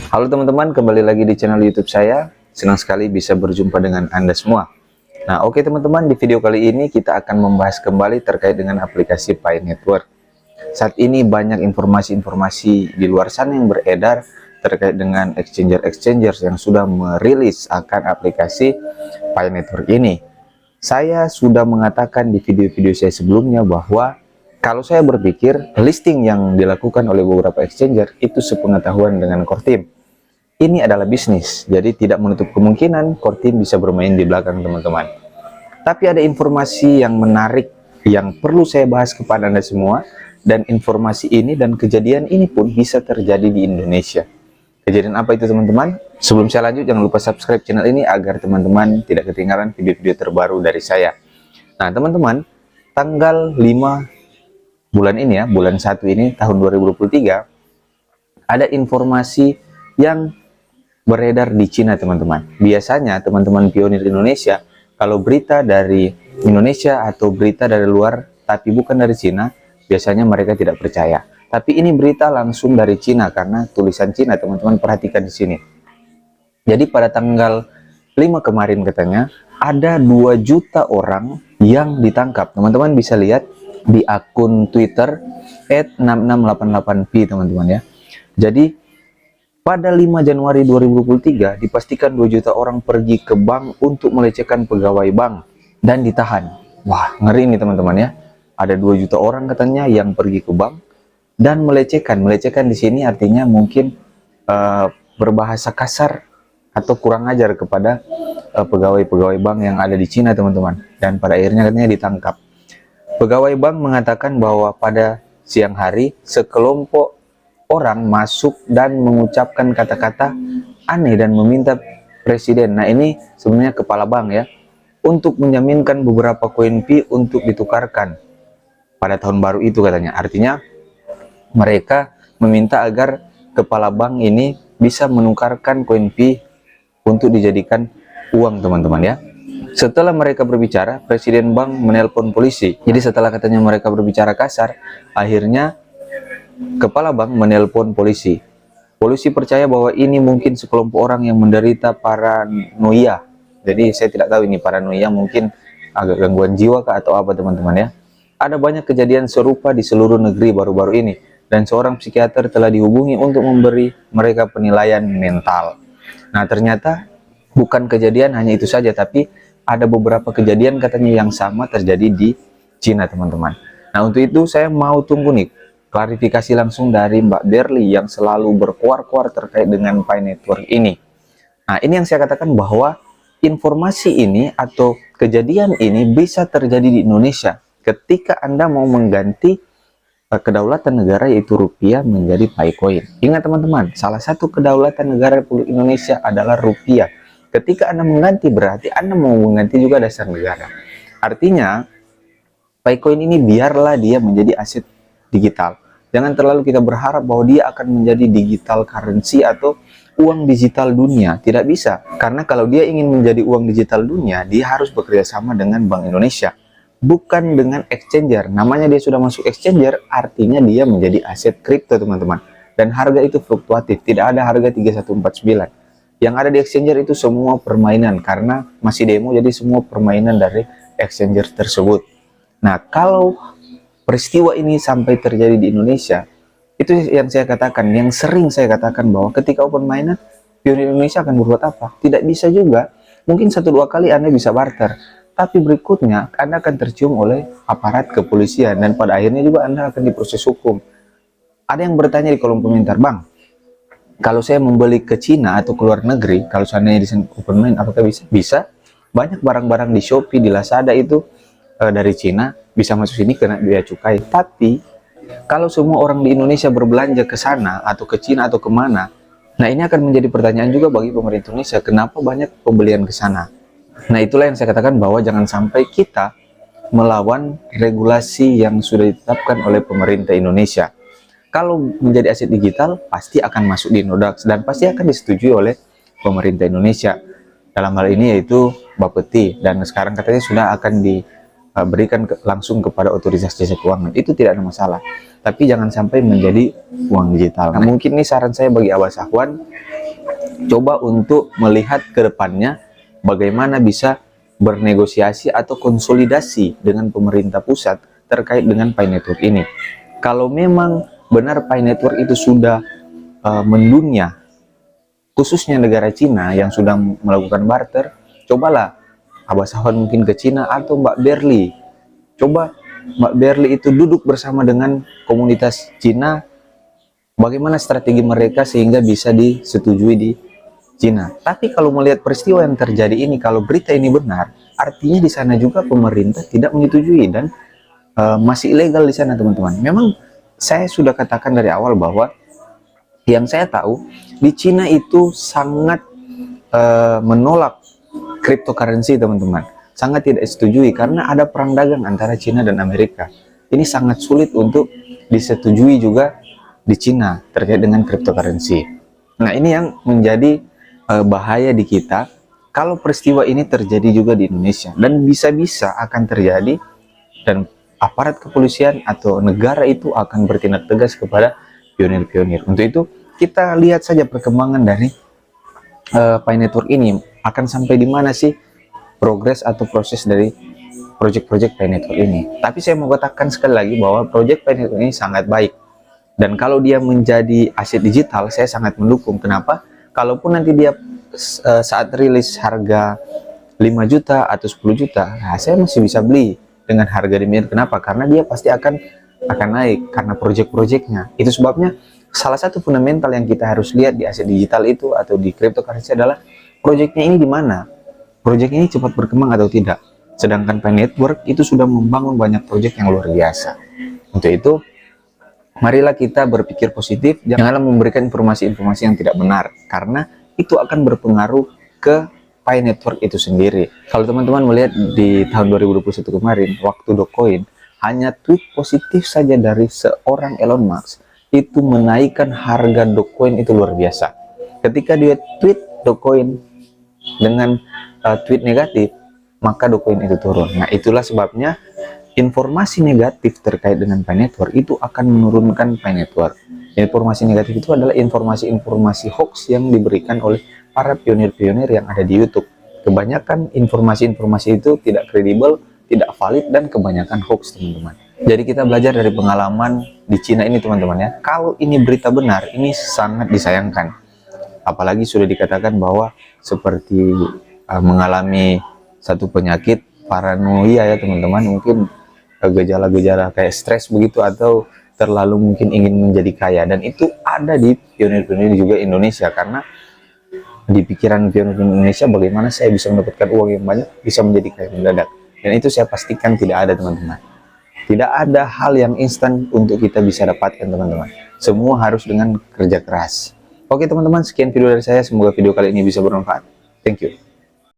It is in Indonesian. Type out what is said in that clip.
Halo teman-teman, kembali lagi di channel YouTube saya. Senang sekali bisa berjumpa dengan Anda semua. Nah, oke teman-teman, di video kali ini kita akan membahas kembali terkait dengan aplikasi Pi Network. Saat ini banyak informasi-informasi di luar sana yang beredar terkait dengan exchanger-exchangers yang sudah merilis akan aplikasi Pi Network ini. Saya sudah mengatakan di video-video saya sebelumnya bahwa kalau saya berpikir listing yang dilakukan oleh beberapa exchanger itu sepengetahuan dengan core team. Ini adalah bisnis, jadi tidak menutup kemungkinan core team bisa bermain di belakang teman-teman. Tapi ada informasi yang menarik yang perlu saya bahas kepada Anda semua, dan informasi ini dan kejadian ini pun bisa terjadi di Indonesia. Kejadian apa itu teman-teman? Sebelum saya lanjut, jangan lupa subscribe channel ini agar teman-teman tidak ketinggalan video-video terbaru dari saya. Nah teman-teman, tanggal 5 bulan ini ya, bulan 1 ini tahun 2023, ada informasi yang beredar di Cina teman-teman. Biasanya teman-teman pionir Indonesia, kalau berita dari Indonesia atau berita dari luar tapi bukan dari Cina, biasanya mereka tidak percaya. Tapi ini berita langsung dari Cina karena tulisan Cina, teman-teman perhatikan di sini. Jadi pada tanggal 5 kemarin katanya ada 2 juta orang yang ditangkap. Teman-teman bisa lihat di akun Twitter @6688p teman-teman ya. Jadi pada 5 Januari 2023 dipastikan 2 juta orang pergi ke bank untuk melecehkan pegawai bank dan ditahan. Wah, ngeri ini teman-teman ya. Ada 2 juta orang katanya yang pergi ke bank dan melecehkan. Melecehkan di sini artinya mungkin berbahasa kasar atau kurang ajar kepada pegawai-pegawai bank yang ada di Cina teman-teman. Dan pada akhirnya katanya ditangkap. Pegawai bank mengatakan bahwa pada siang hari sekelompok orang masuk dan mengucapkan kata-kata aneh dan meminta presiden, nah ini sebenarnya kepala bank ya, untuk menjaminkan beberapa koin Pi untuk ditukarkan pada tahun baru itu katanya. Artinya mereka meminta agar kepala bank ini bisa menukarkan koin Pi untuk dijadikan uang teman-teman ya. Setelah mereka berbicara, presiden bank menelpon polisi. Jadi setelah katanya mereka berbicara kasar, akhirnya kepala bank menelpon polisi. Polisi percaya bahwa ini mungkin sekelompok orang yang menderita paranoia. Jadi saya tidak tahu ini paranoia, mungkin agak gangguan jiwa kah atau apa teman-teman ya. Ada banyak kejadian serupa di seluruh negeri baru-baru ini, dan seorang psikiater telah dihubungi untuk memberi mereka penilaian mental. Nah ternyata bukan kejadian hanya itu saja, tapi ada beberapa kejadian katanya yang sama terjadi di Cina teman-teman. Nah untuk itu saya mau tunggu nih klarifikasi langsung dari Mbak Berli yang selalu berkuar-kuar terkait dengan Pi Network ini. Nah ini yang saya katakan bahwa informasi ini atau kejadian ini bisa terjadi di Indonesia ketika Anda mau mengganti kedaulatan negara yaitu rupiah menjadi Pi Coin. Ingat teman-teman, salah satu kedaulatan negara Republik Indonesia adalah rupiah. Ketika Anda mengganti berarti Anda mau mengganti juga dasar negara. Artinya Pi Coin ini biarlah dia menjadi aset digital. Jangan terlalu kita berharap bahwa dia akan menjadi digital currency atau uang digital dunia. Tidak bisa, karena kalau dia ingin menjadi uang digital dunia, dia harus bekerja sama dengan Bank Indonesia, bukan dengan exchanger. Namanya dia sudah masuk exchanger, artinya dia menjadi aset kripto teman-teman. Dan harga itu fluktuatif, tidak ada harga 3149. Yang ada di exchanger itu semua permainan, karena masih demo, jadi semua permainan dari exchanger tersebut. Nah kalau peristiwa ini sampai terjadi di Indonesia, itu yang saya katakan, yang sering saya katakan bahwa ketika open mainnet, pionir Indonesia akan berbuat apa? Tidak bisa juga. Mungkin 1-2 kali Anda bisa barter, tapi berikutnya Anda akan tercium oleh aparat kepolisian dan pada akhirnya juga Anda akan diproses hukum. Ada yang bertanya di kolom komentar, Bang, kalau saya membeli ke Cina atau ke luar negeri, kalau seandainya di open mainnet, apakah bisa? Bisa. Banyak barang-barang di Shopee, di Lazada itu dari Cina bisa masuk sini kena biaya cukai. Tapi kalau semua orang di Indonesia berbelanja ke sana atau ke Cina atau kemana, nah ini akan menjadi pertanyaan juga bagi pemerintah Indonesia, kenapa banyak pembelian ke sana. Nah itulah yang saya katakan bahwa jangan sampai kita melawan regulasi yang sudah ditetapkan oleh pemerintah Indonesia. Kalau menjadi aset digital pasti akan masuk di Indodax dan pasti akan disetujui oleh pemerintah Indonesia. Dalam hal ini yaitu Bapeti, dan sekarang katanya sudah akan diberikan langsung kepada otoritas jasa keuangan. Itu tidak ada masalah, tapi jangan sampai menjadi uang digital. Nah, mungkin ini saran saya bagi Abah Sahwan, coba untuk melihat ke depannya bagaimana bisa bernegosiasi atau konsolidasi dengan pemerintah pusat terkait dengan Pi Network ini. Kalau memang benar Pi Network itu sudah mendunia, khususnya negara Cina yang sudah melakukan barter, cobalah Abah Sawan mungkin ke Cina atau Mbak Berli. Coba Mbak Berli itu duduk bersama dengan komunitas Cina, bagaimana strategi mereka sehingga bisa disetujui di Cina. Tapi kalau melihat peristiwa yang terjadi ini, kalau berita ini benar, artinya di sana juga pemerintah tidak menyetujui dan masih ilegal di sana, teman-teman. Memang saya sudah katakan dari awal bahwa yang saya tahu di Cina itu sangat menolak cryptocurrency, teman-teman. Sangat tidak setujui karena ada perang dagang antara Cina dan Amerika. Ini sangat sulit untuk disetujui juga di Cina terkait dengan cryptocurrency. Nah, ini yang menjadi bahaya di kita kalau peristiwa ini terjadi juga di Indonesia, dan bisa-bisa akan terjadi dan aparat kepolisian atau negara itu akan bertindak tegas kepada pionir-pionir. Untuk itu kita lihat saja perkembangan dari Pi Network ini akan sampai di mana sih progres atau proses dari project-project Pi Network ini. Tapi saya mau katakan sekali lagi bahwa project Pi Network ini sangat baik, dan kalau dia menjadi aset digital saya sangat mendukung. Kenapa? Kalaupun nanti dia saat rilis harga 5 juta atau 10 juta, nah saya masih bisa beli dengan harga demikian. Kenapa? Karena dia pasti akan naik karena project-projectnya. Itu sebabnya salah satu fundamental yang kita harus lihat di aset digital itu atau di cryptocurrency adalah projectnya ini di mana, project ini cepat berkembang atau tidak. Sedangkan Pi Network itu sudah membangun banyak project yang luar biasa. Untuk itu marilah kita berpikir positif, janganlah memberikan informasi-informasi yang tidak benar, karena itu akan berpengaruh ke Pi Network itu sendiri. Kalau teman-teman melihat di tahun 2021 kemarin, waktu Dogecoin, hanya tweet positif saja dari seorang Elon Musk, itu menaikkan harga Dogecoin itu luar biasa. Ketika dia tweet Dogecoin dengan tweet negatif, maka Dogecoin itu turun. Nah, itulah sebabnya informasi negatif terkait dengan Pi Network itu akan menurunkan Pi Network. Informasi negatif itu adalah informasi-informasi hoax yang diberikan oleh para pionir-pionir yang ada di YouTube. Kebanyakan informasi-informasi itu tidak kredibel, tidak valid, dan kebanyakan hoax, teman-teman. Jadi kita belajar dari pengalaman di Cina ini, teman-teman ya. Kalau ini berita benar, ini sangat disayangkan. Apalagi sudah dikatakan bahwa seperti mengalami satu penyakit paranoia ya, teman-teman. Mungkin gejala-gejala kayak stres begitu, atau terlalu mungkin ingin menjadi kaya, dan itu ada di pionir-pionir juga Indonesia. Karena di pikiran pionir Indonesia, bagaimana saya bisa mendapatkan uang yang banyak, bisa menjadi kaya mendadak, dan itu saya pastikan tidak ada, teman-teman. Tidak ada hal yang instan untuk kita bisa dapatkan, teman-teman. Semua harus dengan kerja keras. Oke, teman-teman, sekian video dari saya. Semoga video kali ini bisa bermanfaat. Thank you.